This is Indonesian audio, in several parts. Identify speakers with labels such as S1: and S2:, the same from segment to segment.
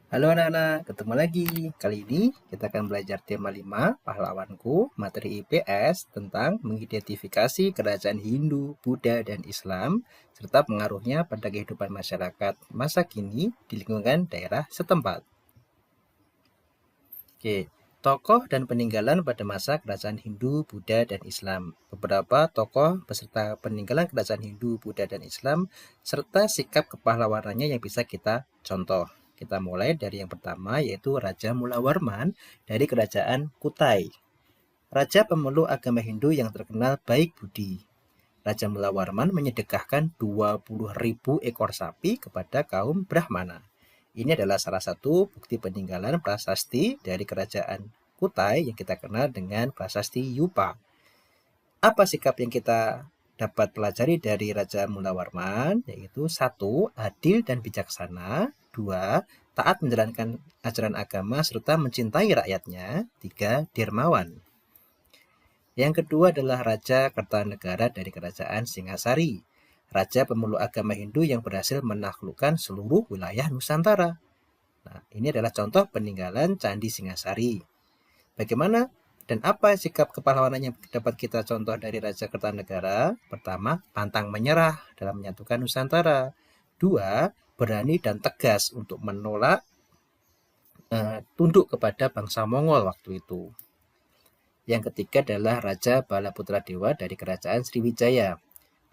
S1: Halo anak-anak, ketemu lagi. Kali ini kita akan belajar tema 5, pahlawanku, materi IPS tentang mengidentifikasi kerajaan Hindu, Buddha, dan Islam, serta pengaruhnya pada kehidupan masyarakat masa kini di lingkungan daerah setempat. Oke, tokoh dan peninggalan pada masa kerajaan Hindu, Buddha, dan Islam. Beberapa tokoh beserta peninggalan kerajaan Hindu, Buddha, dan Islam, serta sikap kepahlawanannya yang bisa kita contoh. Kita mulai dari yang pertama, yaitu Raja Mulawarman dari kerajaan Kutai. Raja pemeluk agama Hindu yang terkenal baik budi. Raja Mulawarman menyedekahkan 20.000 ekor sapi kepada kaum Brahmana. Ini adalah salah satu bukti peninggalan prasasti dari kerajaan Kutai yang kita kenal dengan prasasti Yupa. Apa sikap yang kita dapat pelajari dari Raja Mulawarman? Yaitu 1. Adil dan bijaksana. 2. Taat menjalankan ajaran agama serta mencintai rakyatnya. 3. Dermawan. Yang kedua adalah Raja Kertanegara dari kerajaan Singasari. Raja pemeluk agama Hindu yang berhasil menaklukkan seluruh wilayah Nusantara. Nah, ini adalah contoh peninggalan Candi Singasari. Bagaimana dan apa sikap kepahlawanan yang dapat kita contoh dari Raja Kertanegara? Pertama, pantang menyerah dalam menyatukan Nusantara. 2. Berani dan tegas untuk menolak tunduk kepada bangsa Mongol waktu itu. Yang ketiga adalah Raja Balaputra Dewa dari kerajaan Sriwijaya.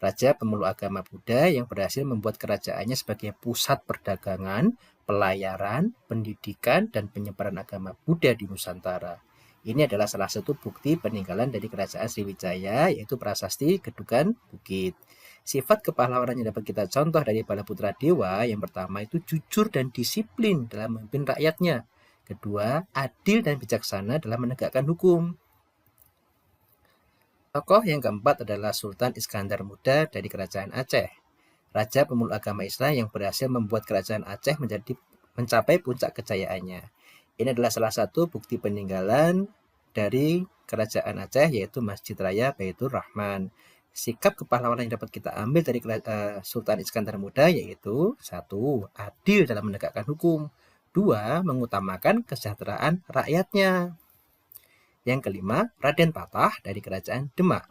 S1: Raja pemeluk agama Buddha yang berhasil membuat kerajaannya sebagai pusat perdagangan, pelayaran, pendidikan, dan penyebaran agama Buddha di Nusantara. Ini adalah salah satu bukti peninggalan dari kerajaan Sriwijaya, yaitu prasasti Gedukan Bukit. Sifat kepahlawanan yang dapat kita contoh dari Balaputra Dewa, yang pertama itu jujur dan disiplin dalam memimpin rakyatnya. Kedua, adil dan bijaksana dalam menegakkan hukum. Tokoh yang keempat adalah Sultan Iskandar Muda dari kerajaan Aceh. Raja pemeluk agama Islam yang berhasil membuat kerajaan Aceh mencapai puncak kejayaannya. Ini adalah salah satu bukti peninggalan dari kerajaan Aceh, yaitu Masjid Raya Baitur Rahman. Sikap kepahlawanan yang dapat kita ambil dari Sultan Iskandar Muda yaitu 1. Adil dalam menegakkan hukum. 2. Mengutamakan kesejahteraan rakyatnya. Yang kelima, Raden Patah dari kerajaan Demak.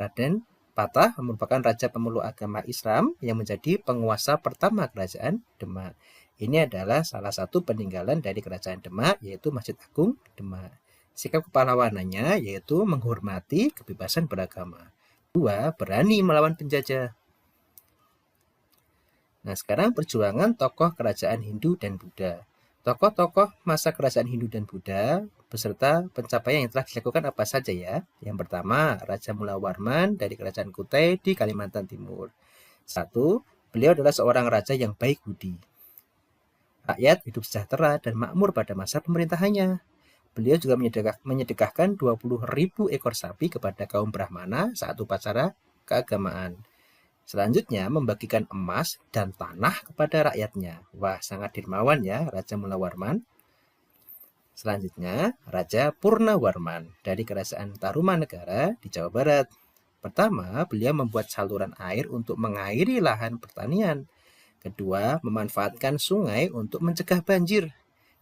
S1: Raden Patah merupakan raja pemeluk agama Islam yang menjadi penguasa pertama kerajaan Demak. Ini adalah salah satu peninggalan dari kerajaan Demak, yaitu Masjid Agung Demak. Sikap kepahlawanannya yaitu menghormati kebebasan beragama. 2. Berani melawan penjajah. Nah, sekarang perjuangan tokoh kerajaan Hindu dan Buddha. Tokoh-tokoh masa kerajaan Hindu dan Buddha beserta pencapaian yang telah dilakukan apa saja ya? Yang pertama, Raja Mulawarman dari kerajaan Kutai di Kalimantan Timur. 1. Beliau adalah seorang raja yang baik budi. Rakyat hidup sejahtera dan makmur pada masa pemerintahannya. Beliau juga menyedekahkan 20.000 ekor sapi kepada kaum Brahmana saat upacara keagamaan. Selanjutnya, membagikan emas dan tanah kepada rakyatnya. Wah, sangat dermawan ya Raja Mulawarman. Selanjutnya, Raja Purnawarman dari kerajaan Tarumanegara di Jawa Barat. Pertama, beliau membuat saluran air untuk mengairi lahan pertanian. Kedua, memanfaatkan sungai untuk mencegah banjir.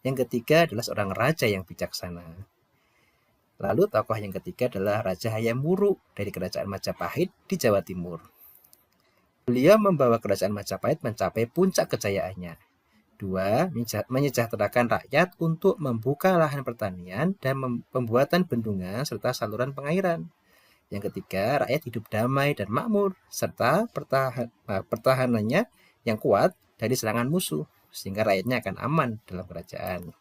S1: Yang ketiga adalah seorang raja yang bijaksana. Lalu tokoh yang ketiga adalah Raja Hayam Wuruk dari kerajaan Majapahit di Jawa Timur. Beliau membawa kerajaan Majapahit mencapai puncak kejayaannya. 2. Menyejahterakan rakyat untuk membuka lahan pertanian dan pembuatan bendungan serta saluran pengairan. Yang ketiga, rakyat hidup damai dan makmur serta pertahanannya yang kuat dari serangan musuh sehingga rakyatnya akan aman dalam kerajaan.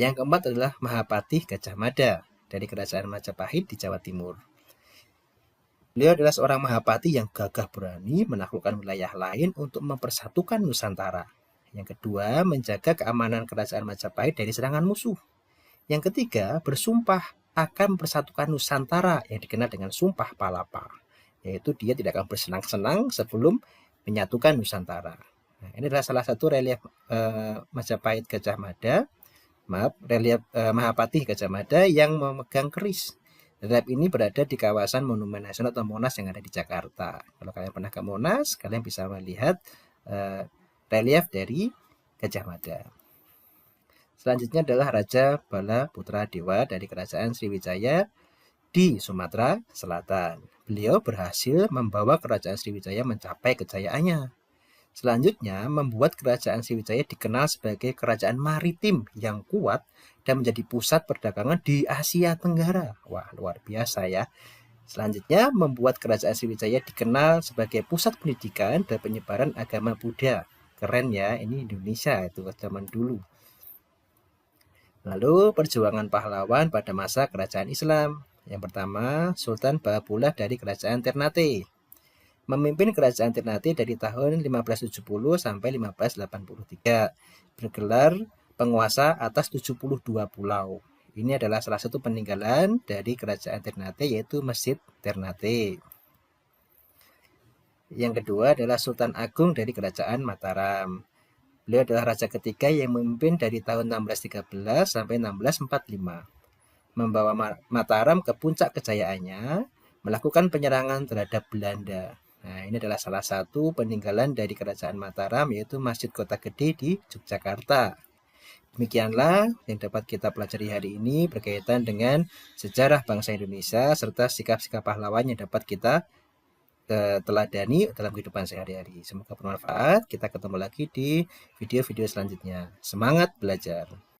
S1: Yang keempat adalah Mahapati Gajah Mada dari kerajaan Majapahit di Jawa Timur. Beliau adalah seorang Mahapati yang gagah berani menaklukkan wilayah lain untuk mempersatukan Nusantara. Yang kedua, menjaga keamanan kerajaan Majapahit dari serangan musuh. Yang ketiga, bersumpah akan mempersatukan Nusantara yang dikenal dengan Sumpah Palapa, yaitu dia tidak akan bersenang-senang sebelum menyatukan Nusantara. Nah, ini adalah salah satu relief Majapahit Gajah Mada, relief Mahapati Gajah Mada yang memegang keris. Relief ini berada di kawasan Monumen Nasional atau Monas yang ada di Jakarta. Kalau kalian pernah ke Monas, kalian bisa melihat relief dari Gajah Mada. Selanjutnya adalah Raja Bala Putra Dewa dari Kerajaan Sriwijaya di Sumatera Selatan. Beliau berhasil membawa Kerajaan Sriwijaya mencapai kejayaannya. Selanjutnya, membuat Kerajaan Sriwijaya dikenal sebagai kerajaan maritim yang kuat dan menjadi pusat perdagangan di Asia Tenggara. Wah, luar biasa ya. Selanjutnya, membuat Kerajaan Sriwijaya dikenal sebagai pusat pendidikan dan penyebaran agama Buddha. Keren ya, ini Indonesia itu zaman dulu. Lalu perjuangan pahlawan pada masa kerajaan Islam. Yang pertama, Sultan Bahabullah dari Kerajaan Ternate. Memimpin Kerajaan Ternate dari tahun 1570 sampai 1583. Bergelar penguasa atas 72 pulau. Ini adalah salah satu peninggalan dari Kerajaan Ternate, yaitu Masjid Ternate. Yang kedua adalah Sultan Agung dari Kerajaan Mataram. Beliau adalah raja ketiga yang memimpin dari tahun 1613 sampai 1645. Membawa Mataram ke puncak kejayaannya, melakukan penyerangan terhadap Belanda. Nah, ini adalah salah satu peninggalan dari Kerajaan Mataram, yaitu Masjid Kota Gede di Yogyakarta. Demikianlah yang dapat kita pelajari hari ini berkaitan dengan sejarah bangsa Indonesia serta sikap-sikap pahlawan yang dapat kita teladani dalam kehidupan sehari-hari. Semoga bermanfaat. Kita ketemu lagi di video-video selanjutnya. Semangat belajar!